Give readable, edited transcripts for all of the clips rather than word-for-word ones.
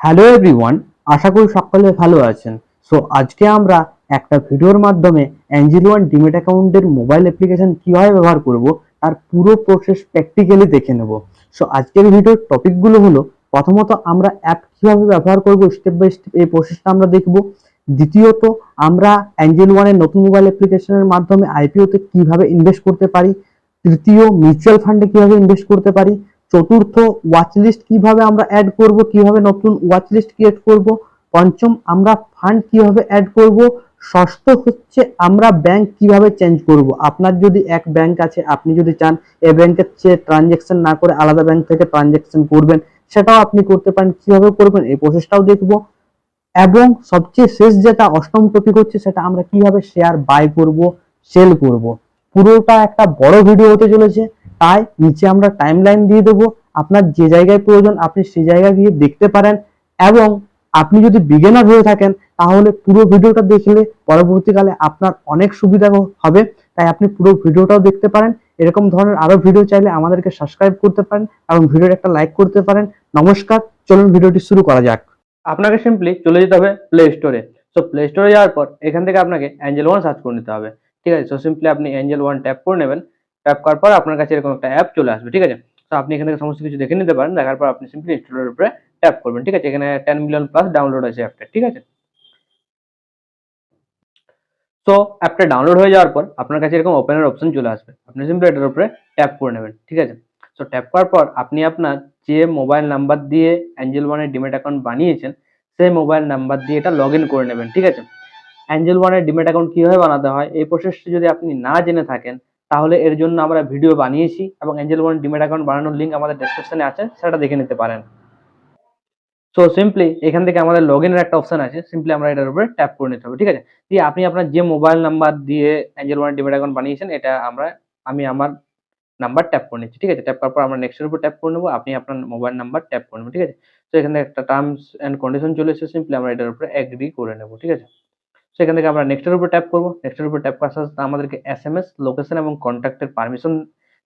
Hello everyone, আশা করি সকলে ভালো আছেন। সো আজকে আমরা একটা ভিডিওর মাধ্যমে অ্যাঞ্জেল ওয়ান ডিমেট অ্যাকাউন্টের মোবাইল অ্যাপ্লিকেশন কিভাবে ব্যবহার করব তার পুরো প্রসেস প্র্যাকটিক্যালি দেখে নেব। সো আজকের ভিডিওর টপিকগুলো হলো, প্রথমত আমরা অ্যাপ কিভাবে ব্যবহার করব স্টেপ বাই স্টেপ এই প্রসেসটা আমরা দেখব। দ্বিতীয়ত আমরা অ্যাঞ্জেল ওয়ানের নতুন মোবাইল অ্যাপ্লিকেশনের মাধ্যমে আইপিওতে কিভাবে ইনভেস্ট করতে পারি। তৃতীয়, মিউচুয়াল ফান্ডে কিভাবে ইনভেস্ট করতে পারি। চতুর্থ, ওয়াচ লিস্ট কিভাবে আমরা অ্যাড করব, কিভাবে নতুন ওয়াচ লিস্ট ক্রিয়েট করব। পঞ্চম, আমরা ফান্ড কিভাবে অ্যাড করব। ষষ্ঠ হচ্ছে আমরা ব্যাংক কিভাবে চেঞ্জ করব। আপনার যদি এক ব্যাংক আছে, আপনি যদি চান এই ব্যাংকের চেয়ে ট্রানজ্যাকশন না করে আলাদা ব্যাংক থেকে ট্রানজ্যাকশন করবেন, সেটাও আপনি করতে পারেন। কিভাবে করবেন এই প্রসেসটাও দেখব। এবং সবচেয়ে শেষ যেটা অষ্টম টপিক হচ্ছে, সেটা আমরা কিভাবে শেয়ার বাই করব, সেল করব। পুরোটা একটা বড় ভিডিও হতে চলেছে, তাই নিচে আমরা টাইমলাইন দিয়ে দেবো। আপনার যে জায়গায় প্রয়োজন আপনি সেই জায়গায় গিয়ে দেখতে পারেন। এবং আপনি যদি বিগিনার হয়ে থাকেন তাহলে পুরো ভিডিওটা দেখলে পরবর্তীকালে আপনার অনেক সুবিধা হবে। তাই আপনি পুরো ভিডিওটাও দেখতে পারেন। এরকম ধরনের আরো ভিডিও চাইলে আমাদেরকে সাবস্ক্রাইব করতে পারেন এবং ভিডিওর একটা লাইক করতে পারেন। নমস্কার, চলুন ভিডিওটি শুরু করা যাক। আপনাকে সিম্পলি চলে যেতে হবে প্লে স্টোরে। সো প্লে স্টোরে যাওয়ার পর এখান থেকে আপনাকে অ্যাঞ্জেল ওয়ান সার্চ করে নিতে হবে। ঠিক আছে, সো সিম্পলি আপনি অ্যাঞ্জেল ওয়ান ট্যাপ করে নেবেন। ট্যাপ করার পর আপনার কাছে এরকম একটা অ্যাপ চলে আসবে। ঠিক আছে, তো আপনি এখান থেকে সমস্ত কিছু দেখে নিতে পারেন। দেখার পর আপনি সিম্পলি ইনস্টলের উপরে ট্যাপ করবেন। ঠিক আছে, এখানে 10 মিলিয়ন প্লাস ডাউনলোড আছে অ্যাপটা। ঠিক আছে, সো অ্যাপটা ডাউনলোড হয়ে যাওয়ার পর আপনার কাছে এরকম ওপেনের অপশন চলে আসবে। আপনি সিম্পলি এটার উপরে ট্যাপ করে নেবেন। ঠিক আছে, সো ট্যাপ করার পর আপনি আপনার যে মোবাইল নাম্বার দিয়ে অ্যাঞ্জেল ওয়ানের ডিমেট অ্যাকাউন্ট বানিয়েছেন সেই মোবাইল নাম্বার দিয়ে এটা লগ ইন করে নেবেন। ঠিক আছে, অ্যাঞ্জেল ওয়ানের ডিমেট অ্যাকাউন্ট কিভাবে বানাতে হয় এই প্রসেসটি যদি আপনি না জেনে থাকেন তাহলে এর জন্য আমরা ভিডিও বানিয়েছি এবং অ্যাঞ্জেল ওয়ান ডিমেট অ্যাকাউন্ট বানানোর লিঙ্ক আমাদের ডেসক্রিপশনে আছে, সেটা দেখে নিতে পারেন। সো সিম্পলি এখান থেকে আমাদের লগ ইনের একটা অপশন আছে, সিম্পলি আমরা এটার উপরে ট্যাপ করে নিতে হবে। ঠিক আছে, দিয়ে আপনি আপনার যে মোবাইল নাম্বার দিয়ে অ্যাঞ্জেল ওয়ান ডিমেট অ্যাকাউন্ট বানিয়েছেন এটা আমি আমার নাম্বার ট্যাপ করে নিচ্ছি। ঠিক আছে, ট্যাপ করার পর আমরা নেক্সটের উপর ট্যাপ করে নেবো। আপনি আপনার মোবাইল নাম্বার ট্যাপ করে নেবেন। ঠিক আছে, তো এখানে একটা টার্মস এন্ড কন্ডিশন চলে এসেছে, সিম্পলি আমরা এটার উপরে এগ্রি করে নেবো। ঠিক আছে, সেখান থেকে আমরা নেক্সটের উপর ট্যাপ করব। নেক্সটের উপর ট্যাপ করার সাথে আমাদেরকে এসএমএস, লোকেশন এবং কন্ট্যাক্টের পারমিশন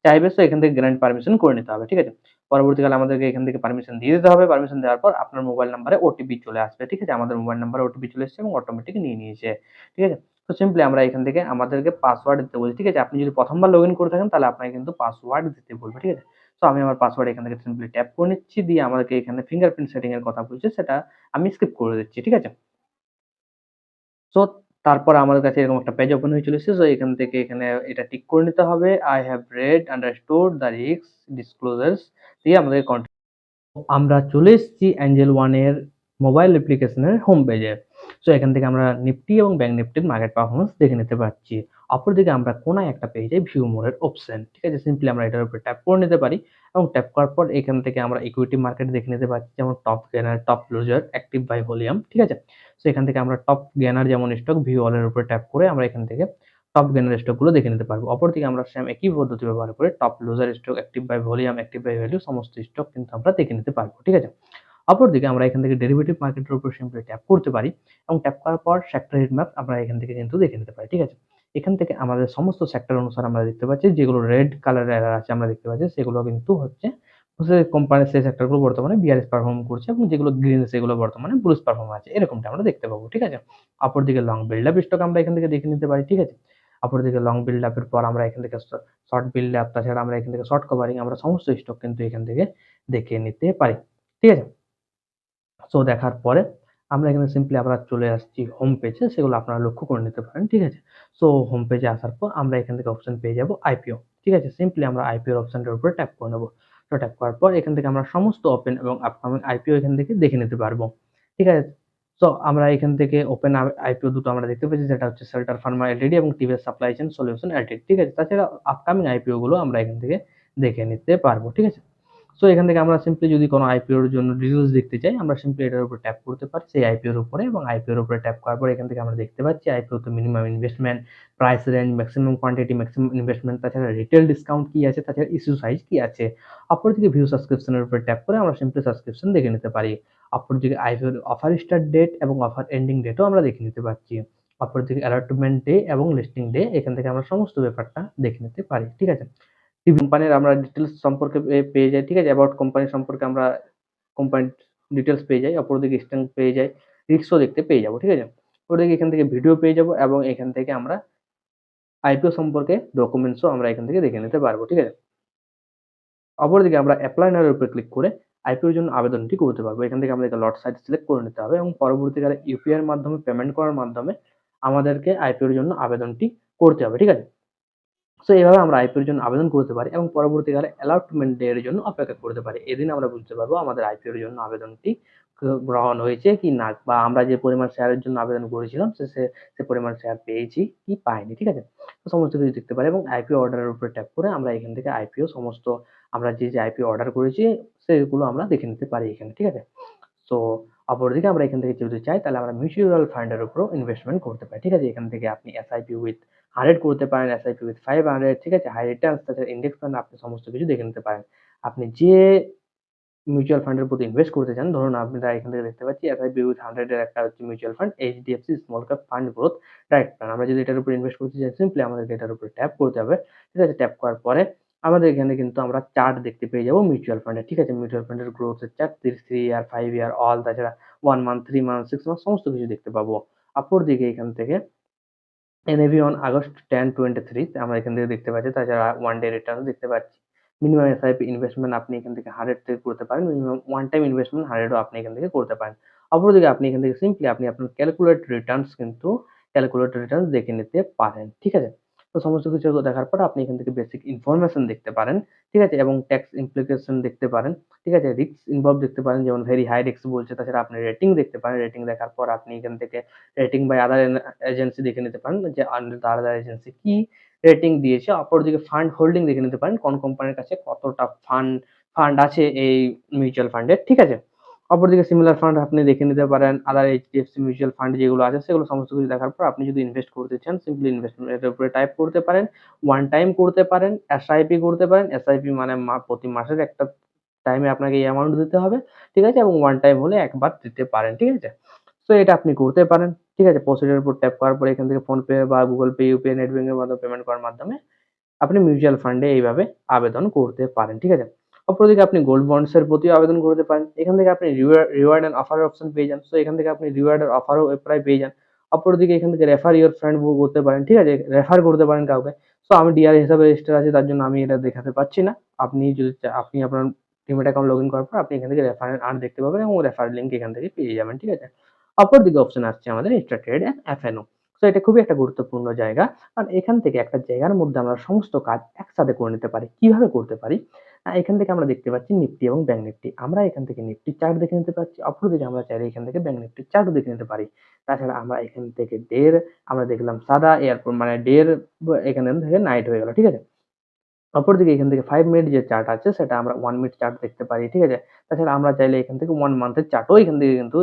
চাইবে। সো এখান থেকে গ্র্যান্ট পারমিশন করে নিতে হবে। ঠিক আছে, পরবর্তীকালে আমাদেরকে এখান থেকে পারমিশন দিয়ে দিতে হবে। পারমিশন দেওয়ার পর আপনার মোবাইল নাম্বারে ওটিপি চলে আসবে। ঠিক আছে, আমাদের মোবাইল নাম্বারে ওটিপি চলে এসেছে এবং অটোমেটিক নিয়ে নিয়েছে। ঠিক আছে, তো সিম্পলি আমরা এখান থেকে আমাদেরকে পাসওয়ার্ড দিতে বলছি। ঠিক আছে, আপনি যদি প্রথমবার লগ ইন করে থাকেন তাহলে আপনাকে কিন্তু পাসওয়ার্ড দিতে বলবে। ঠিক আছে, তো আমি আমার পাসওয়ার্ড এখান থেকে সিম্পলি ট্যাপ করে নিচ্ছি, দিয়ে আমাদেরকে এখানে ফিঙ্গারপ্রিন্ট সেটিং এর কথা বলছে, সেটা আমি স্কিপ করে দিচ্ছি। ঠিক আছে, সো তারপর আমাদের কাছে এরকম একটা পেজ ওপেন হয়ে চলে এসেছে। সো এখান থেকে এখানে এটা টিক করে নিতে হবে, I have read understood the risk disclosures, দিয়ে আমাদের আমরা চলে এসেছি অ্যাঞ্জেল ওয়ানের মোবাইল অ্যাপ্লিকেশনের হোম পেজে। সো এখান থেকে আমরা নিফটি এবং ব্যাংক নিফটির মার্কেট পারফরমেন্স দেখে নিতে পারছি। অপরদিকে আমরা কোনায় একটা পেজে ভিউ মোরের অপশন। ঠিক আছে, সিম্পলি আমরা এটার উপর ট্যাপ করে নিতে পারি এবং ট্যাপ করার পর এখান থেকে আমরা ইকুইটি মার্কেট দেখে নিতে পারছি, যেমন top gainer, top loser, active by volume. ঠিক আছে, সো এখান থেকে আমরা টপ গেনার যেমন স্টক ভিউ অলের উপর ট্যাপ করে আমরা এখান থেকে টপ গেনার স্টকগুলো দেখে নিতে পারবো। অপরদিকে আমরা সেম একই পদ্ধতি ব্যবহার করে top loser stock, active by volume, active by value সমস্ত স্টক কিন্তু আমরা দেখে নিতে পারবো। ঠিক আছে, অপরদিকে আমরা এখান থেকে ডেরিভেটিভ মার্কেটের উপর সিম্পলি ট্যাপ করতে পারি এবং ট্যাপ করার পর সেক্টর হিট ম্যাপ আমরা এখান থেকে কিন্তু দেখে নিতে পারি। ঠিক আছে, এখান থেকে আমাদের সমস্ত সেক্টর অনুসারে আমরা দেখতে পাচ্ছি, যেগুলো রেড কালারের আছে আমরা দেখতে পাচ্ছি সেগুলো কিন্তু হচ্ছে কোম্পানির সেই সেক্টরগুলো বর্তমানে বিআরএস পারফর্ম করছে এবং যেগুলো গ্রিন সেগুলো বর্তমানে ব্লুস পারফর্ম আছে, এরকমটা আমরা দেখতে পাবো। ঠিক আছে, অপরদিকে লং বিল্ড আপ স্টক আমরা এখান থেকে দেখে নিতে পারি। ঠিক আছে, অপরদিকে লং বিল্ড আপের পর আমরা এখান থেকে শর্ট বিল্ড আপ, তাছাড়া আমরা এখান থেকে শর্ট কভারিং, আমরা সমস্ত স্টক কিন্তু এখান থেকে দেখে নিতে পারি। ঠিক আছে, সো দেখার পরে আমরা এখানে সিম্পলি আবার চলে আসছি হোম পেজে, সেগুলো আপনারা লক্ষ্য করে নিতে পারেন। ঠিক আছে, সো হোম পেজে আসার পর আমরা এখান থেকে অপশন পেয়ে যাব আইপিও। ঠিক আছে, সিম্পলি আমরা আইপিওর অপশনটার উপরে ট্যাপ করে নেব। তো ট্যাপ করার পর এখান থেকে আমরা সমস্ত ওপেন এবং আপকামিং আইপিও এখান থেকে দেখে নিতে পারবো। ঠিক আছে, সো আমরা এখান থেকে ওপেন আইপিও দুটো আমরা দেখতে পাচ্ছি, যেটা হচ্ছে শেল্টার ফার্মা এলটিডি এবং TVS supply chain solution Ltd. ঠিক আছে, তাছাড়া আপকামিং আইপিও গুলো আমরা এখান থেকে দেখে নিতে পারবো। ঠিক আছে, সো এখান থেকে আমরা সিম্পলি যদি কোনো আইপিওর জন্য ডিটেলস দেখতে চাই আমরা সিম্পলি এটার উপর ট্যাপ করতে পারি সেই আইপিওর উপরে, এবং আইপিওর উপরে ট্যাপ করার পর এখান থেকে আমরা দেখতে পাচ্ছি আইপিওতে minimum investment, price range, maximum quantity, maximum investment, তাছাড়া রিটেল ডিসকাউন্ট কি আছে, তাছাড়া ইস্যু সাইজ কি আছে। অপরদিকে ভিউ সাবস্ক্রিপশনের উপরে ট্যাপ করে আমরা সিম্পলি সাবস্ক্রিপশন দেখে নিতে পারি। অপরদিকে আইপিওর অফার স্টার্ট ডেট এবং অফার এন্ডিং ডেটও আমরা দেখে নিতে পারছি। অপরদিকে অ্যালটমেন্ট ডে এবং লিস্টিং ডে এখান থেকে আমরা সমস্ত ব্যাপারটা দেখে নিতে পারি। ঠিক আছে, কোম্পানির আমরা ডিটেলস সম্পর্কে পেয়ে যাই। ঠিক আছে, অ্যাবাউট কোম্পানি সম্পর্কে আমরা কোম্পানি ডিটেলস পেয়ে যাই, অপরদিকে স্ট্রেংথ পেয়ে যাই, রিস্কও দেখতে পেয়ে যাবো, ঠিক আছে। অপরদিকে এখান থেকে ভিডিও পেয়ে যাবো এবং এখান থেকে আমরা আইপিও সম্পর্কে ডকুমেন্টসও আমরা এখান থেকে দেখে নিতে পারবো, ঠিক আছে। অপরদিকে আমরা অ্যাপ্লাই নাও এর উপরে ক্লিক করে আইপিওর জন্য আবেদনটি করতে পারবো। এখান থেকে আমাদেরকে লট সাইজ সিলেক্ট করে নিতে হবে এবং পরবর্তীকালে ইউপিআই এর মাধ্যমে পেমেন্ট করার মাধ্যমে আমাদেরকে আইপিওর জন্য আবেদনটি করতে হবে, ঠিক আছে। সো এভাবে আমরা আইপিওর জন্য আবেদন করতে পারি এবং পরবর্তীকালে অ্যালটমেন্ট ডে এর জন্য অপেক্ষা করতে পারি। এদিন আমরা বুঝতে পারবো আমাদের আইপিওর জন্য আবেদনটি গ্রহণ হয়েছে কি না, বা আমরা যে পরিমাণ শেয়ারের জন্য আবেদন করেছিলাম সে পরিমাণ শেয়ার পেয়েছি কি পাইনি, ঠিক আছে। তো সমস্ত কিছু দেখতে পারি এবং আইপিও অর্ডারের উপরে ট্যাপ করে আমরা এখান থেকে আইপিও সমস্ত আমরা যে আইপিও অর্ডার করেছি সেগুলো আমরা দেখে নিতে পারি এখানে, ঠিক আছে। সো অপরদিকে আমরা এখান থেকে যদি চাই তাহলে আমরা মিউচুয়াল ফান্ডের উপরও ইনভেস্টমেন্ট করতে পারি, ঠিক আছে। এখান থেকে আপনি এসআইপি উইথ 100 করতে পারেন, এসআইপি উইথ 500, ঠিক আছে। হাই রিটার্নস, তাছাড়া ইন্ডেক্স ফান্ড আপনি সমস্ত কিছু দেখে নিতে পারেন। আপনি যে মিউচুয়াল ফান্ডের প্রতি ইনভেস্ট করতে চান, ধরুন আপনারা এখান থেকে দেখতে পাচ্ছি এসআইপি উইথ 100 এর একটা হচ্ছে mutual fund HDFC small cap fund growth direct plan. আমরা যদি এটার উপর ইনভেস্ট করতে চাই সিম্পলি আমাদেরকে এটার উপরে ট্যাপ করতে হবে, ঠিক আছে। ট্যাপ করার পরে আমাদের এখানে কিন্তু আমরা চার্ট দেখতে পেয়ে যাবো মিউচুয়াল ফান্ডের, ঠিক আছে। মিউচুয়াল ফান্ডের গ্রোথের চার্ট 3 ইয়ার, 5 ইয়ার, অল, তাছাড়া 1 মান্থ, 3 মান্থ, 6 মান্থ সমস্ত কিছু দেখতে পাবো। অপরদিকে এখান থেকে এনএভি অন আগস্ট 10, 23 আমরা এখান থেকে দেখতে পাচ্ছি, তাছাড়া ওয়ান ডে রিটার্ন দেখতে পাচ্ছি। মিনিমাম এসআইপি ইনভেস্টমেন্ট আপনি এখান থেকে 100 থেকে করতে পারেন, মিনিমাম ওয়ান টাইম ইনভেস্টমেন্ট 100 ও আপনি এখান থেকে করতে পারেন। অপরদিকে আপনি এখান থেকে সিম্পলি আপনি আপনার ক্যালকুলেট রিটার্নস দেখে নিতে পারেন, ঠিক আছে। তো সমস্ত কিছু দেখার পর আপনি এখান থেকে বেসিক ইনফরমেশন দেখতে পারেন, ঠিক আছে, এবং ট্যাক্স ইমপ্লিকেশন দেখতে পারেন, ঠিক আছে। রিস্ক ইনভলভ দেখতে পারেন, যেমন ভেরি হাই রিস্ক বলছে। তাছাড়া আপনি রেটিং দেখতে পারেন, রেটিং দেখার পর আপনি এখান থেকে রেটিং বাই আদার এজেন্সি দেখে নিতে পারেন যে আদার এজেন্সি কি রেটিং দিয়েছে। অপরদিকে ফান্ড হোল্ডিং দেখে নিতে পারেন, কোন কোম্পানির কাছে কতটা ফান্ড আছে এই মিউচুয়াল ফান্ডের, ঠিক আছে। অপরদিকে সিমিলার ফান্ড আপনি দেখে নিতে পারেন, আদার এইচডিএফসি মিউচুয়াল ফান্ড যেগুলো আছে সেগুলো সমস্ত কিছু দেখার পর আপনি যদি ইনভেস্ট করতে চান সিম্পলি ইনভেস্টমেন্টের উপরে টাইপ করতে পারেন, ওয়ান টাইম করতে পারেন, এসআইপি করতে পারেন। এসআইপি মানে প্রতি মাসের একটা টাইমে আপনাকে এই অ্যামাউন্ট দিতে হবে, ঠিক আছে, এবং ওয়ান টাইম হলে একবার দিতে পারেন, ঠিক আছে। সো এটা আপনি করতে পারেন, ঠিক আছে। প্রসিডিউর উপর ট্যাপ করার পরে এখান থেকে ফোনপে বা Google pay, UPI, net banking এর মাধ্যমে পেমেন্ট করার মাধ্যমে আপনি মিউচুয়াল ফান্ডে এইভাবে আবেদন করতে পারেন, ঠিক আছে। অপরদিকে আপনি গোল্ড বন্ডস এর প্রতিও আবেদন করতে পারেন। এখান থেকে আপনি রিওয়ার্ড এন্ড অফার অপশন পেয়ে যান। সো এখান থেকে আপনি রিওয়ার্ড আর অফারও প্রায় পেয়ে যান। অপরদিকে এখান থেকে রেফার ইওর ফ্রেন্ড করতে পারেন, ঠিক আছে, রেফার করতে পারেন কাউকে। সো আমি ডিআর হিসাবে রেজিস্টার আছে, তার জন্য আমি এটা দেখাতে পাচ্ছি না। আপনি যদি আপনি আপনার ডিমেট অ্যাকাউন্ট লগ ইন করার পর আপনি এখান থেকে রেফার আর্ন দেখতে পাবেন এবং রেফার লিঙ্ক এখান থেকে পেয়ে যাবেন, ঠিক আছে। অপরদিকে অপশন আসছে আমাদের স্টার্টেড এন্ড এফএনও। সো এটা খুবই একটা গুরুত্বপূর্ণ জায়গা, কারণ এখান থেকে একটা জায়গার মধ্যে আমরা সমস্ত কাজ একসাথে করে নিতে পারি। কিভাবে করতে পারি? এখান থেকে আমরা দেখতে পাচ্ছি নিফটি এবং ব্যাংক নিফটি। আমরা এখান থেকে নিফটি চার্ট দেখে নিতে পারছি। অপরদিকে আমরা চাইলে এখান থেকে ব্যাংক নিফটির চার্টও দেখে নিতে পারি। তাছাড়া আমরা এখান থেকে আমরা দেখলাম সাদা, এরপর মানে এখানে থেকে নাইট হয়ে গেল, ঠিক আছে। অপরদিকে এখান থেকে 5 মিনিট যে চার্ট আছে সেটা আমরা 1 মিনিট চার্ট দেখতে পারি, ঠিক আছে। তাছাড়া আমরা চাইলে এখান থেকে 1 মান্থের চার্টও এখান থেকে কিন্তু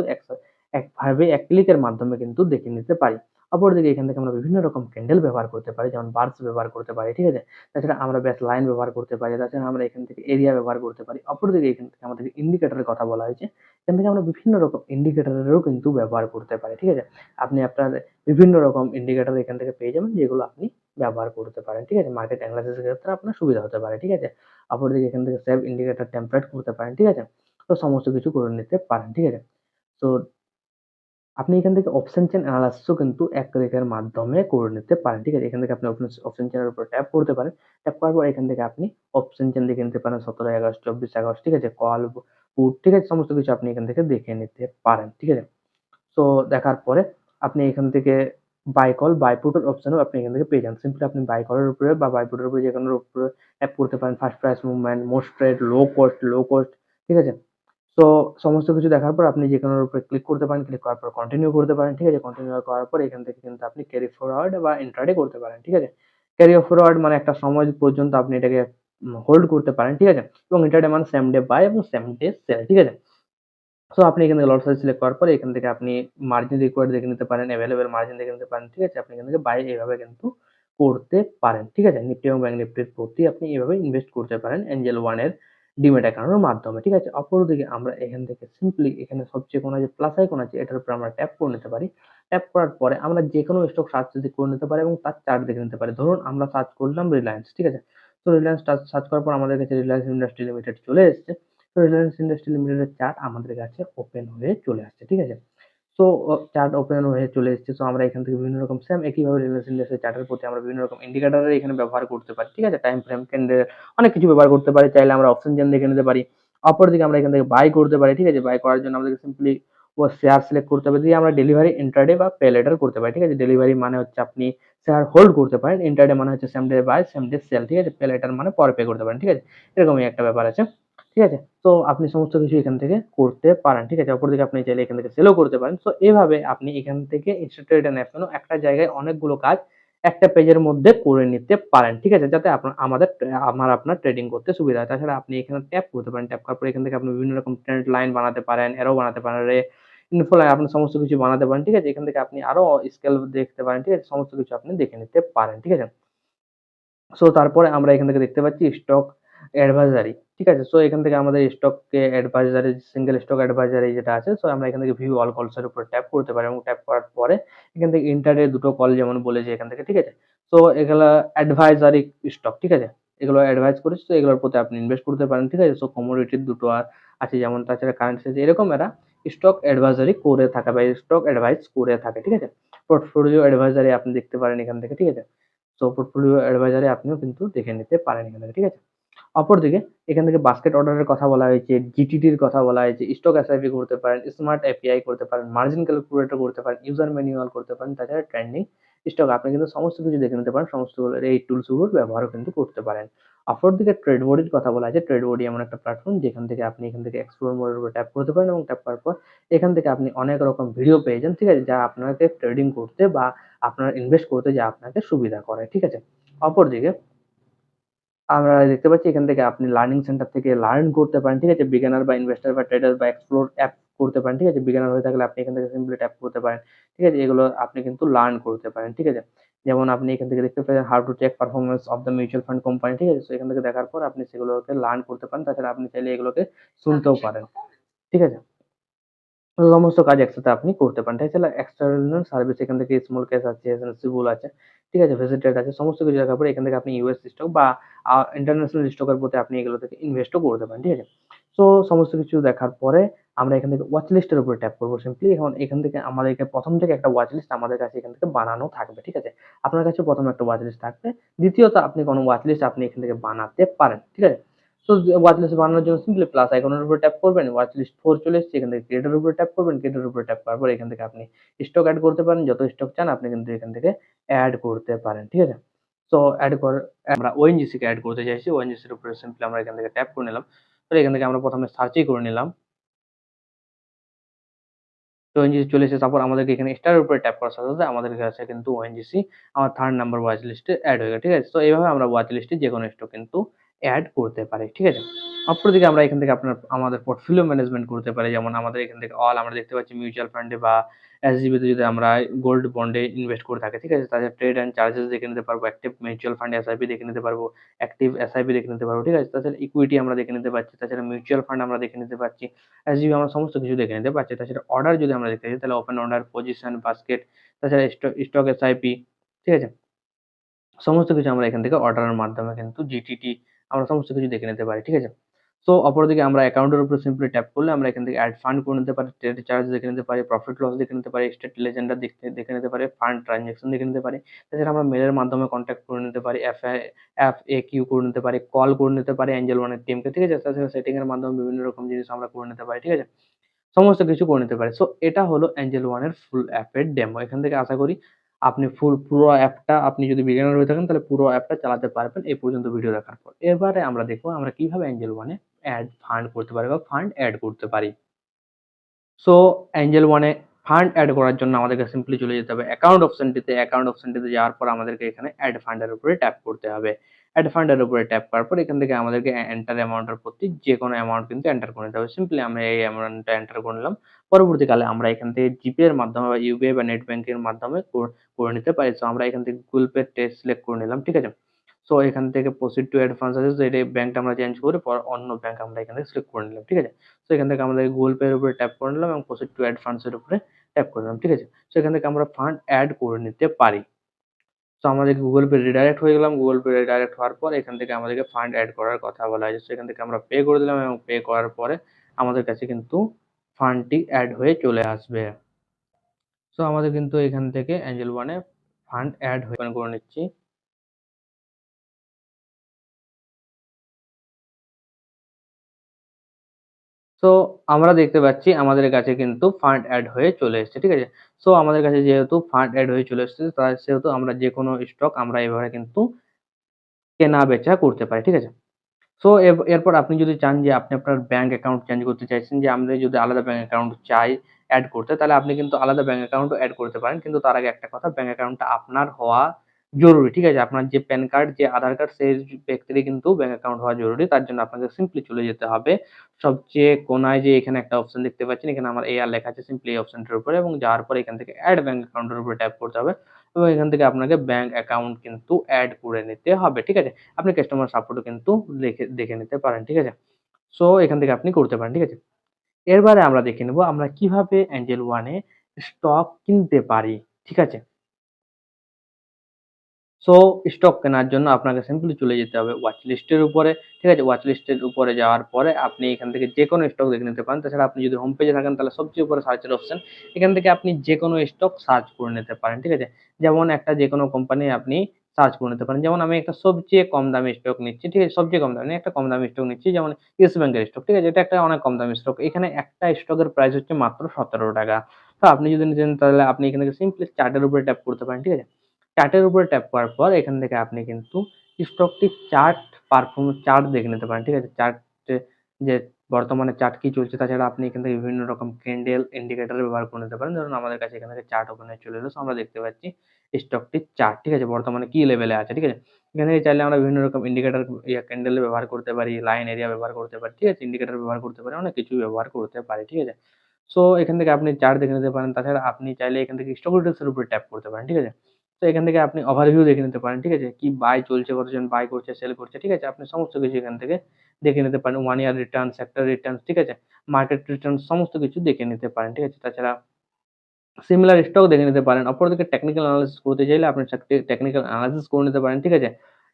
একভাবে এক ক্লিকের মাধ্যমে কিন্তু দেখে নিতে পারি। অপরদিকে এখান থেকে আমরা বিভিন্ন রকম ক্যান্ডেল ব্যবহার করতে পারি, যেমন বার্স ব্যবহার করতে পারি, ঠিক আছে। তাছাড়া আমরা বেস লাইন ব্যবহার করতে পারি, তাছাড়া আমরা এখান থেকে এরিয়া ব্যবহার করতে পারি। অপরদিকে এখান থেকে আমাদের ইন্ডিকেটরের কথা বলা হয়েছে, এখান থেকে আমরা বিভিন্ন রকম ইন্ডিকেটরেরও কিন্তু ব্যবহার করতে পারি, ঠিক আছে। আপনি আপনার বিভিন্ন রকম ইন্ডিকেটর এখান থেকে পেয়ে যাবেন, যেগুলো আপনি ব্যবহার করতে পারেন, ঠিক আছে। মার্কেট অ্যানালাইসিস এর ক্ষেত্রে আপনার সুবিধা হতে পারে, ঠিক আছে। অপরদিকে এখান থেকে সেভ ইন্ডিকেটর টেমপ্লেট করতে পারেন, ঠিক আছে। তো সমস্ত কিছু করে নিতে পারেন, ঠিক আছে। তো আপনি এখান থেকে অপশন চেন অ্যানালাইসিসও কিন্তু এক ক্লিকের মাধ্যমে করে নিতে পারেন, ঠিক আছে। এখান থেকে আপনি অপশন চেনের উপর ট্যাপ করতে পারেন। ট্যাপ করার পর এখান থেকে আপনি অপশন চেন দেখে নিতে পারেন 17 আগস্ট, 24 আগস্ট, ঠিক আছে। কল, পুট, ঠিক আছে, সমস্ত কিছু আপনি এখান থেকে দেখে নিতে পারেন, ঠিক আছে। সো দেখার পরে আপনি এখান থেকে বাই কল, বাই পুট এর অপশনও আপনি এখান থেকে পেয়ে যান। সিম্পলি আপনি বাই কলের উপরে বা বাই পুটের উপরে যেকোনোর উপরে ট্যাপ করতে পারেন। First price movement, most trade, low cost, ঠিক আছে। তো সমস্ত কিছু দেখার পর আপনি যেকোনোর উপরে ক্লিক করতে পারেন। ক্লিক করার পর কন্টিনিউ করতে পারেন, ঠিক আছে। কন্টিনিউ করার পর এখান থেকে কিন্তু আপনি ক্যারি ফরওয়ার্ড বা ইন্ট্রাডে করতে পারেন, ঠিক আছে। ক্যারি ফরওয়ার্ড মানে একটা সময় পর্যন্ত আপনি এটাকে হোল্ড করতে পারেন, ঠিক আছে। এবং ইন্ট্রাডে মানে সেম ডে বাই এবং সেম ডে সেল, ঠিক আছে। সো আপনি এখান থেকে লট সাইজ সিলেক্ট করার পরে এখান থেকে আপনি মার্জিন রিকোয়ার্ড দেখে নিতে পারেন, এভেলেবেল মার্জিন দেখে নিতে পারেন, ঠিক আছে। আপনি এখান থেকে বাই এভাবে কিন্তু করতে পারেন, ঠিক আছে। নিফটি এবং ব্যাংক নিফটির প্রতি আপনি এভাবে ইনভেস্ট করতে পারেন এঞ্জেল ওয়ান এর ডিমেট অ্যাকাউন্টের মাধ্যমে, ঠিক আছে। অপরদিকে আমরা এখান থেকে সিম্পলি এখানে সবচেয়ে কোণে যে প্লাস আইকন আছে এটার উপর আমরা ট্যাপ করে নিতে পারি। ট্যাপ করার পরে আমরা যেকোনো স্টক সার্চ যদি করে নিতে পারি এবং তার চার্ট দেখে নিতে পারি। ধরুন আমরা সার্চ করলাম রিলায়েন্স, ঠিক আছে। তো রিলায়েন্স সার্চ করার পর আমাদের কাছে রিলায়েন্স ইন্ডাস্ট্রি লিমিটেড চলে এসেছে। তো রিলায়েন্স ইন্ডাস্ট্রি লিমিটেডের চার্ট আমাদের কাছে ওপেন হয়ে চলে আসছে, ঠিক আছে। সো চার্ট ওপেন হয়ে চলে এসেছে। সো আমরা এখান থেকে বিভিন্ন রকম সেম একইভাবে রিলায়েন্স ইন্ডাস্ট্রির চার্টের প্রতি আমরা বিভিন্ন রকম ইন্ডিকেটরের এখানে ব্যবহার করতে পারি, ঠিক আছে। টাইম ফ্রেম, ক্যান্ডেল অনেক কিছু ব্যবহার করতে পারি। চাইলে আমরা অপশন চেন দেখে নিতে পারি। অপরদিকে আমরা এখান থেকে বাই করতে পারি, ঠিক আছে। বাই করার জন্য আমাদেরকে সিম্পলি শেয়ার সিলেক্ট করতে হবে, দিয়ে আমরা ডেলিভারি, ইন্ট্রাডে বা পে লেটার করতে পারি, ঠিক আছে। ডেলিভারি মানে হচ্ছে আপনি শেয়ার হোল্ড করতে পারেন, ইন্ট্রাডে মানে হচ্ছে same day buy same day sell, ঠিক আছে। পে লেটার মানে পরে পে করতে পারেন, ঠিক আছে। এরকমই একটা ব্যাপার আছে, ঠিক আছে। তো আপনি সমস্ত কিছু এখান থেকে করতে পারেন, ঠিক আছে। অপরদিকে আপনি চাইলে এখান থেকে সেলও করতে পারেন। তো এইভাবে আপনি এখান থেকে ইনস্ট্যান্ট ট্রেডার অ্যাপেও একটা জায়গায় অনেকগুলো কাজ একটা পেজের মধ্যে করে নিতে পারেন, ঠিক আছে। যাতে আপনার ট্রেডিং করতে সুবিধা হয়। তাছাড়া আপনি এখানে ট্যাপ করতে পারেন। ট্যাপ করার পর এখান থেকে আপনি বিভিন্ন রকম ট্রেন্ড লাইন বানাতে পারেন, অ্যারো বানাতে পারেন, ইনফো লাইন, আপনি সমস্ত কিছু বানাতে পারেন, ঠিক আছে। এখান থেকে আপনি আরো স্কেল দেখতে পারেন, ঠিক আছে। সমস্ত কিছু আপনি দেখে নিতে পারেন, ঠিক আছে। সো তারপরে আমরা এখান থেকে দেখতে পাচ্ছি স্টক অ্যাডভাইজারি, ঠিক আছে। সো এখান থেকে আমাদের স্টককে অ্যাডভাইজারি, সিঙ্গেল স্টক অ্যাডভাইজারি যেটা আছে, সো আমরা এখান থেকে ভিউ অল কলস এর উপর ট্যাপ করতে পারি এবং ট্যাপ করার পরে এখান থেকে ইন্টারডে দুটো কল যেমন বলেছি এখান থেকে, ঠিক আছে। সো এগুলা অ্যাডভাইজারি স্টক, ঠিক আছে। এগুলো অ্যাডভাইস করেছি, তো এগুলোর প্রতি আপনি ইনভেস্ট করতে পারেন, ঠিক আছে। সো কমোডিটির দুটো আছে যেমন, তাছাড়া কারেন্সি এরকম এরা স্টক অ্যাডভাইজারি করে থাকে বা স্টক অ্যাডভাইস করে থাকে, ঠিক আছে। পোর্টফোলিও অ্যাডভাইজারি আপনি দেখতে পারেন এখান থেকে, ঠিক আছে। সো পোর্টফোলিও অ্যাডভাইজারে আপনিও কিন্তু দেখে নিতে পারেন এখান থেকে, ঠিক আছে। অপরদিকে এখান থেকে বাস্কেট অর্ডারের কথা বলা হয়েছে, জিটিডির কথা বলা হয়েছে, স্টক এসআইপি করতে পারেন, স্মার্ট এপিআই করতে পারেন, মার্জিন ক্যালকুলেটর করতে পারেন, ইউজার ম্যানুয়াল করতে পারেন, তাছাড়া ট্রেন্ডিং স্টক আপনি কিন্তু সমস্ত কিছু দেখে নিতে পারেন। সমস্তগুলোর এই টুলসগুলোর ব্যবহারও কিন্তু করতে পারেন। অপরদিকে ট্রেড বডির কথা বলা আছে। ট্রেড বডি এমন একটা প্ল্যাটফর্ম যেখান থেকে আপনি এখান থেকে এক্সপ্লোর মোডের উপর ট্যাপ করতে পারেন এবং ট্যাপ করার পর এখান থেকে আপনি অনেক রকম ভিডিও পেয়ে যান, ঠিক আছে, যা আপনাকে ট্রেডিং করতে বা আপনার ইনভেস্ট করতে যা আপনাকে সুবিধা করে, ঠিক আছে। অপরদিকে আমরা দেখতে পাচ্ছি এখান থেকে আপনি লার্নিং সেন্টার থেকে লার্ন করতে পারেন, ঠিক আছে। বিগিনার বা ইনভেস্টর বা ট্রেডার বা এক্সপ্লোর অ্যাপ করতে পারেন, ঠিক আছে। বিগিনার হয়ে থাকলে আপনি এখান থেকে সিম্পলি ট্যাপ করতে পারেন, ঠিক আছে। এগুলো আপনি কিন্তু লার্ন করতে পারেন, ঠিক আছে। যেমন আপনি এখান থেকে দেখতে পাচ্ছেন how to check performance of the mutual fund company, ঠিক আছে। তো এখান থেকে দেখার পর আপনি সেগুলোকে লার্ন করতে পারেন। তাছাড়া আপনি চাইলে এগুলোকে শুনতেও পারেন, ঠিক আছে। সমস্ত কাজ একসাথে আপনি করতে পারেন। তাছাড়া এক্সটার্নাল সার্ভিস এখান থেকে স্মল কেস আছে, সেন্সিবল আছে, ঠিক আছে, ভেজিটেড আছে। সমস্ত কিছু দেখার পরে এখান থেকে আপনি ইউএস স্টক বা ইন্টারন্যাশনাল স্টকের প্রতি আপনি এগুলো থেকে ইনভেস্টও করতে পারেন, ঠিক আছে। সো সমস্ত কিছু দেখার পরে আমরা এখান থেকে ওয়াচ লিস্টের উপরে ট্যাপ করবো সিম্পলি। এখন এখান থেকে আমাদেরকে প্রথম থেকে একটা ওয়াচ লিস্ট আমাদের কাছে এখান থেকে বানানো থাকবে, ঠিক আছে। আপনার কাছে প্রথমে একটা ওয়াচ লিস্ট থাকবে। দ্বিতীয়ত আপনি কোনো ওয়াচ লিস্ট আপনি এখান থেকে বানাতে পারেন, ঠিক আছে। সো ওয়াচ লিস্ট বানানোর জন্য সিম্পলি প্লাস আইকনের উপর ট্যাপ করবেন, ওয়াচ লিস্ট 4 চলে এসেছে। এখান থেকে ক্রিয়েটের উপরে ট্যাপ করবেন, ক্রিয়েটের উপরে ট্যাপ করার পর এখান থেকে আপনি স্টক অ্যাড করতে পারেন। যত স্টক চান আপনি কিন্তু এখান থেকে অ্যাড করতে পারেন, ঠিক আছে। সো আমরা ওএনজিসি কে অ্যাড করতে চাইছি। ওএনজিসি এর উপরে সিম্পলি আমরা এখান থেকে ট্যাপ করে নিলাম। তো এখান থেকে আমরা প্রথমে সার্চই করে নিলাম। তো ওএনজিসি চলে এসেছে। তারপর আমাদেরকে এখানে স্টারের উপরে ট্যাপ করার সাথে সাথে আমাদের কাছে কিন্তু ওএনজিসি আমার 3rd নাম্বার ওয়াচ লিস্টে এড হয়ে গেল, ঠিক আছে। তো এইভাবে আমরা ওয়াচ লিস্টে যেকোনো স্টক কিন্তু এড করতে পারি, ঠিক আছে। অপরদিকে আমরা এখান থেকে আমাদের পোর্টফোলিও ম্যানেজমেন্ট করতে পারি। যেমন আমাদের এখান থেকে আমরা দেখতে পাচ্ছি মিউচুয়াল ফান্ডে বা এসজিবি তে যদি আমরা গোল্ড বন্ডে ইনভেস্ট করে থাকি, ঠিক আছে। তাদের ট্রেড এন্ড চার্জেস দেখে নিতে পারবো, অ্যাক্টিভ মিউচুয়াল ফান্ড এসআইপি দেখে নিতে পারবো, অ্যাক্টিভ এসআইপি দেখে নিতে পারবো, ঠিক আছে। তাছাড়া ইকুইটি আমরা দেখে নিতে পারছি, তাছাড়া মিউচুয়াল ফান্ড আমরা দেখে নিতে পারছি, এসজিবি আমরা সমস্ত কিছু দেখে নিতে পারছি। তাছাড়া অর্ডার যদি আমরা দেখতে চাই তাহলে ওপেন অর্ডার, পজিশন, বাস্কেট, তাছাড়া স্টক এসআইপি, ঠিক আছে। সমস্ত কিছু আমরা এখান থেকে অর্ডারের মাধ্যমে কিন্তু জিটিটি আমরা সমস্ত কিছু দেখে নিতে পারি, ঠিক আছে। সো অপরদিকে আমরা অ্যাকাউন্টের উপরে সিম্পলি ট্যাপ করলে আমরা এখান থেকে অ্যাড ফান্ড করে নিতে পারি, ট্রেড চার্জ দেখে নিতে পারি, প্রফিট লস দেখে নিতে পারি, স্টেট লেজেন্ডার দেখে নিতে পারি, ফান্ড ট্রানজাকশন দেখে নিতে পারি। তাছাড়া আমরা মেলের মাধ্যমে কন্ট্যাক্ট করে নিতে পারি, এফএকিউ করে নিতে পারি, কল করে নিতে পারি এঞ্জেল ওয়ানের টিমকে, ঠিক আছে। তাছাড়া সেটিং এর মাধ্যমে বিভিন্ন রকম জিনিস আমরা করে নিতে পারি, ঠিক আছে। সমস্ত কিছু করে নিতে পারে। সো এটা হলো এঞ্জেল ওয়ান এর ফুল অ্যাপের ডেমো। এখান থেকে আশা করি আপনি পুরো অ্যাপটা, আপনি যদি বিগিনার হয়ে থাকেন তাহলে পুরো অ্যাপটা চালাতে পারবেন এই পর্যন্ত ভিডিও দেখার পর। এবারে আমরা দেখবো আমরা কিভাবে এঞ্জেল ওয়ানে ফান্ড করতে পারি বা ফান্ড অ্যাড করতে পারি। সো এঞ্জেল ওয়ানে ফান্ড অ্যাড করার জন্য আমাদেরকে সিম্পলি চলে যেতে হবে অ্যাকাউন্ট অপশনটিতে। অ্যাকাউন্ট অপশনটিতে যাওয়ার পর আমাদেরকে এখানে অ্যাড ফান্ডের উপরে ট্যাপ করতে হবে। অ্যাড ফান্ডের উপরে ট্যাপ করার পর এখান থেকে আমাদেরকে এন্টার অ্যামাউন্টের প্রতি যে কোনো অ্যামাউন্ট কিন্তু এন্টার করে নিতে হবে। সিম্পলি আমরা এই অ্যামাউন্টটা এন্টার করে নিলাম। পরবর্তীকালে আমরা এখান থেকে জিপে এর মাধ্যমে বা ইউপিআই বা নেট ব্যাংকিং এর মাধ্যমে করে নিতে পারি। সো আমরা এখান থেকে গুগল পে টেস্ট সিলেক্ট করে নিলাম, ঠিক আছে। সো এখান থেকে প্রসিড টু অ্যাড ফান্ডস আছে, এটা ব্যাংকটা আমরা চেঞ্জ করে পর অন্য ব্যাংক আমরা এখান থেকে সিলেক্ট করে নিলাম, ঠিক আছে। সো এখান থেকে আমাদের গুগল পে এর উপরে ট্যাপ করে নিলাম এবং প্রসিড টু অ্যাড ফান্ডস এর উপরে ট্যাপ করে নিলাম, ঠিক আছে। সো এখান থেকে আমরা ফান্ড অ্যাড করে নিতে পারি। তো আমাদের গুগল পে রিডাইরেক্ট হয়ে গেলাম। গুগল পে রিডাইরেক্ট হওয়ার পর এখান থেকে আমাদেরকে ফান্ড অ্যাড করার কথা বলা হয়েছে। সেখান থেকে আমরা পে করে দিলাম এবং পে করার পরে আমাদের কাছে কিন্তু ফান্ডটি অ্যাড হয়ে চলে আসবে। সো আমাদের কিন্তু এখান থেকে অ্যাঞ্জেল ওয়ানে ফান্ড অ্যাড হয়ে করে নিচ্ছি। সো আমরা দেখতে পাচ্ছি আমাদের কাছে কিন্তু ফান্ড অ্যাড হয়ে চলে এসেছে, ঠিক আছে। সো আমাদের কাছে যেহেতু ফান্ড অ্যাড হয়ে চলে এসেছে সেহেতু আমরা যে কোনো স্টক আমরা এভাবে কিন্তু কেনা বেচা করতে পারি, ঠিক আছে। সো এরপর আপনি যদি চান যে আপনি আপনার ব্যাংক অ্যাকাউন্ট চেঞ্জ করতে চাইছেন, যে আমরা যদি আলাদা ব্যাংক অ্যাকাউন্ট চাই অ্যাড করতে, তাহলে আপনি কিন্তু আলাদা ব্যাংক অ্যাকাউন্টও অ্যাড করতে পারেন। কিন্তু তার আগে একটা কথা, ব্যাংক অ্যাকাউন্টটা আপনার হওয়া জরুরি, ঠিক আছে। আপনার যে প্যান কার্ড, যে আধার কার্ড, সেই ব্যক্তিরই কিন্তু ব্যাংক অ্যাকাউন্ট হওয়া জরুরি। তার জন্য আপনাকে সিম্পলি চলে যেতে হবে সবচেয়ে কোনায়, যে এখানে একটা অপশন দেখতে পাচ্ছেন, এখানে আমার এআর লেখা আছে, সিম্পলি এই অপশনটার উপরে, এবং যাওয়ার পরে এখান থেকে অ্যাড ব্যাংক অ্যাকাউন্টের উপরে ট্যাপ করতে হবে এবং এখান থেকে আপনাকে ব্যাংক অ্যাকাউন্ট কিন্তু অ্যাড করে নিতে হবে, ঠিক আছে। আপনি কাস্টমার সাপোর্টও কিন্তু দেখে নিতে পারেন, ঠিক আছে। সো এখান থেকে আপনি করতে পারেন, ঠিক আছে। এরবারে আমরা দেখে নেব আমরা কিভাবে এঞ্জেল ওয়ানে স্টক কিনতে পারি, ঠিক আছে। সো স্টক কেনার জন্য আপনাকে সিম্পলি চলে যেতে হবে ওয়াচ লিস্টের উপরে, ঠিক আছে। ওয়াচ লিস্টের উপরে যাওয়ার পরে আপনি এখান থেকে যে কোনো স্টক দেখে নিতে পারেন। তাছাড়া আপনি যদি হোম পেজে থাকেন তাহলে সবচেয়ে উপরে সার্চের অপশন, এখান থেকে আপনি যে কোনো স্টক সার্চ করে নিতে পারেন, ঠিক আছে। যেমন একটা যে কোনো কোম্পানি আপনি সার্চ করে নিতে পারেন। যেমন আমি একটা সবচেয়ে কম দামি স্টক নিচ্ছি, ঠিক আছে। সবচেয়ে কম দামি একটা কম দামি স্টক নিচ্ছি, যেমন ইয়েস ব্যাংকের স্টক, ঠিক আছে। এটা একটা অনেক কম দামি স্টক। এখানে একটা স্টকের প্রাইস হচ্ছে মাত্র 17 টাকা। তো আপনি যদি নিতেন তাহলে আপনি এখান থেকে সিম্পলি চার্টের উপরে ট্যাপ করতে পারেন, ঠিক আছে। চার্টের উপরে ট্যাপ করার পর এখান থেকে আপনি কিন্তু স্টকটি চার্ট দেখে নিতে পারেন, ঠিক আছে। চার্টে যে বর্তমানে চার্ট কি চলছে, তাছাড়া আপনি এখান থেকে বিভিন্ন রকম ক্যান্ডেল ইন্ডিকেটর ব্যবহার করে নিতে পারেন। ধরুন আমাদের কাছে এখান থেকে চার্ট ওপেন হয়ে চলে এলো, আমরা দেখতে পাচ্ছি স্টকটির চার্ট, ঠিক আছে, বর্তমানে কি লেভেলে আছে, ঠিক আছে। এখান থেকে চাইলে আমরা বিভিন্ন রকম ইন্ডিকেটর ক্যান্ডেল ব্যবহার করতে পারি, লাইন এরিয়া ব্যবহার করতে পারি, ঠিক আছে, ইন্ডিকেটর ব্যবহার করতে পারি, অনেক কিছু ব্যবহার করতে পারি, ঠিক আছে। সো এখান থেকে আপনি চার্ট দেখে নিতে পারেন। তাছাড়া আপনি চাইলে এখান থেকে স্টক ডিটেইলস এর উপরে ট্যাপ করতে পারেন, ঠিক আছে। তো এখান থেকে আপনি ওভারভিউ দেখে নিতে পারেন, ঠিক আছে। কি বাই চলছে, কতজন বাই করছে, সেল করছে, ঠিক আছে। আপনি সমস্ত কিছু এখান থেকে দেখে নিতে পারেন। 1 ইয়ার রিটার্ন, সেক্টর রিটার্ন, ঠিক আছে। মার্কেট রিটার্ন সমস্ত কিছু দেখে নিতে পারেন, ঠিক আছে। তাছাড়া সিমিলার স্টক দেখে নিতে পারেন। অপরদিকে টেকনিক্যাল অ্যানালিসিস করতে চাইলে আপনি টেকনিক্যাল অ্যানালিসিস করে নিতে পারেন, ঠিক আছে।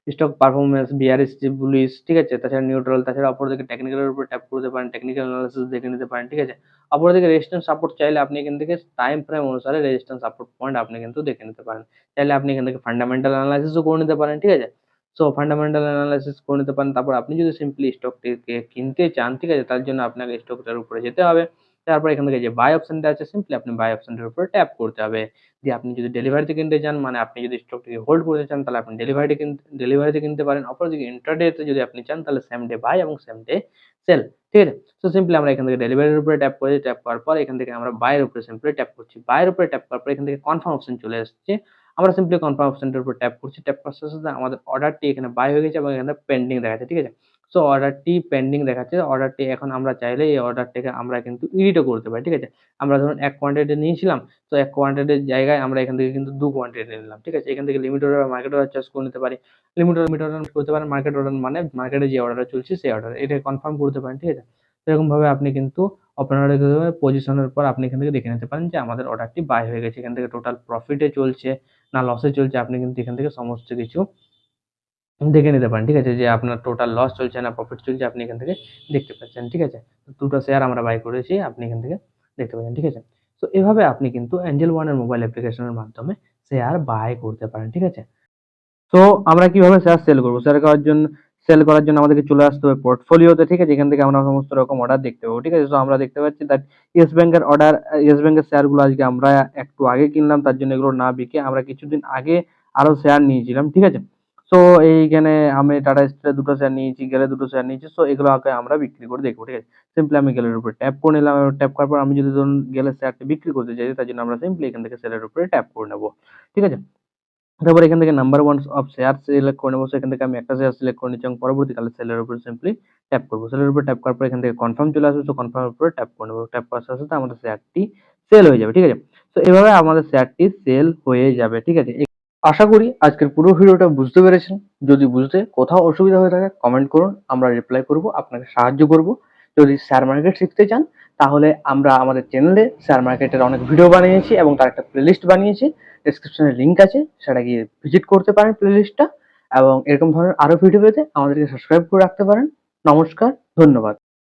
স্টক পারফরম্যান্স, বিয়ারিশ, বুলিশ, ঠিক আছে। তাছাড়া নিউট্রাল, তাছাড়া অপরদিকে টেকনিক্যালের উপর ট্যাপ করতে পারেন, টেকনিক্যাল অ্যানালিসিস দেখে নিতে পারেন, ঠিক আছে। অপরদিকে রেজিস্ট্যান্স সাপোর্ট চাইলে আপনি এখান থেকে টাইম ফ্রেম অনুসারে রেজিস্ট্যান্স সাপোর্ট পয়েন্ট আপনি কিন্তু দেখে নিতে পারেন। চাইলে আপনি এখান থেকে ফান্ডামেন্টাল অ্যানালাইসিসও করে নিতে পারেন, ঠিক আছে। সো ফান্ডামেন্টাল অ্যানালাইসিস করে নিতে পারেন। তারপর আপনি যদি সিম্পলি স্টকটিকে কিনতে চান, ঠিক আছে, তার জন্য আপনাকে স্টকটার উপরে যেতে হবে। তারপর এখান থেকে যে বাই অপশনটা আছে, সিম্পলি আপনি বাই অপশনটার উপরে ট্যাপ করতে হবে। দিয়ে আপনি যদি ডেলিভারিতে কিনতে চান, মানে আপনি যদি স্টকটিকে হোল্ড করতে চান, তাহলে আপনি ডেলিভারিতে কিনতে পারেন। অপরদিকে ইন্ট্রাডেতে যদি আপনি চান, তাহলে সেম ডে বাই এবং সেম ডে সেল, ঠিক আছে। তো সিম্পলি আমরা এখান থেকে ডেলিভারির উপরে ট্যাপ করে ট্যাপ করার পর এখান থেকে আমরা বাই এর উপরে সিম্পলি ট্যাপ করছি। বাই এর উপরে ট্যাপ করার পর এখান থেকে কনফার্ম অপশন চলে আসছে। আমরা সিম্পলি কনফার্ম অপশনটার উপর ট্যাপ করছি। ট্যাপ করার সাথে সাথে আমাদের অর্ডারটি এখানে বাই হয়ে গেছে এবং এখানে পেন্ডিং দেখাচ্ছে, ঠিক আছে। সো অর্ডারটি পেন্ডিং দেখাচ্ছে। অর্ডারটি এখন আমরা চাইলে এই অর্ডারটিকে আমরা কিন্তু এডিটও করতে পারি, ঠিক আছে। আমরা ধরুন 1 কোয়ান্টিটি নিয়েছিলাম, তো 1 কোয়ান্টিটির জায়গায় আমরা এখান থেকে কিন্তু 2 কোয়ান্টিটি নিলাম, ঠিক আছে। এখান থেকে লিমিট অর্ডার বা মার্কেট অর্ডার চয়েস করে নিতে পারি। লিমিট অর্ডার করতে পারেন, মার্কেট অর্ডার মানে মার্কেটে যে অর্ডার চলছে সেই অর্ডার, এটা কনফার্ম করতে পারেন, ঠিক আছে। এরকম ভাবে আপনি কিন্তু ওপেন অর্ডার পজিশনের পর আপনি এখান থেকে দেখে নিতে পারেন যে আমাদের অর্ডারটি বাই হয়ে গেছে। এখান থেকে টোটাল প্রফিটে চলছে না লসে চলছে, আপনি কিন্তু এখান থেকে সমস্ত কিছু দেখে নিতে পারেন, ঠিক আছে। যে আপনার টোটাল লস চলছে না প্রফিট চলছে, আপনি এখান থেকে দেখতে পাচ্ছেন, ঠিক আছে। দুটো শেয়ার আমরা বাই করেছি, আপনি এখান থেকে দেখতে পাচ্ছেন, ঠিক আছে। তো এভাবে আপনি কিন্তু এঞ্জেল ওয়ানের মোবাইল অ্যাপ্লিকেশনের মাধ্যমে শেয়ার বাই করতে পারেন, ঠিক আছে। তো আমরা কিভাবে শেয়ার সেল করবো, সেল করার জন্য আমাদেরকে চলে আসতে হবে পোর্টফোলিওতে, ঠিক আছে। এখান থেকে আমরা সমস্ত রকম অর্ডার দেখতে পাবো, ঠিক আছে। তো আমরা দেখতে পাচ্ছি দ্যাট ইয়েস ব্যাংকের অর্ডার, ইয়েস ব্যাংকের শেয়ারগুলো আজকে আমরা একটু আগে কিনলাম, তার জন্য এগুলো না বিকে আমরা কিছুদিন আগে আরো শেয়ার নিয়েছিলাম, ঠিক আছে। সো এইখানে আমি টাটা স্টিলের দুটো শেয়ার নিয়েছি, গেলে দুটো শেয়ার নিয়েছি। সো এগুলোকে আমরা বিক্রি করে দেখবো, ঠিক আছে। সিম্পলি আমি গেলের উপরে ট্যাপ করে নিলাম এবং ট্যাপ করার পর আমি যদি ধরুন গেলে শেয়ারটি বিক্রি করতে চাই, তার জন্য আমরা সিম্পলি এখান থেকে সেলের উপরে ট্যাপ করে নেবো, ঠিক আছে। তারপর এখান থেকে number one of share select করে নেবো। এখান থেকে আমি একটা শেয়ার সিলেক্ট করে নিচ্ছি এবং পরবর্তীকালে সেলের উপর সিম্পলি ট্যাপ করবো। সেলের উপর ট্যাপ করার পর এখান থেকে কনফার্ম চলে আসবে। তো কনফার্মের উপরে ট্যাপ করে নেবো। ট্যাপ করার সাথে সাথে আমাদের শেয়ারটি সেল হয়ে যাবে, ঠিক আছে। তো এভাবে আমাদের শেয়ারটি সেল হয়ে যাবে, ঠিক আছে। আশা করি আজকের পুরো ভিডিওটা বুঝতে পেরেছেন। যদি বুঝতে কোথাও অসুবিধা হয়ে থাকে কমেন্ট করুন, আমরা রিপ্লাই করব, আপনাকে সাহায্য করব। যদি শেয়ার মার্কেট শিখতে চান তাহলে আমরা আমাদের চ্যানেলে শেয়ার মার্কেটের অনেক ভিডিও বানিয়েছি এবং তার একটা প্লেলিস্ট বানিয়েছি, ডেসক্রিপশনে লিঙ্ক আছে, সেটা গিয়ে ভিজিট করতে পারেন প্লেলিস্টটা। এবং এরকম ধরনের আরো ভিডিও পেতে আমাদেরকে সাবস্ক্রাইব করে রাখতে পারেন। নমস্কার, ধন্যবাদ।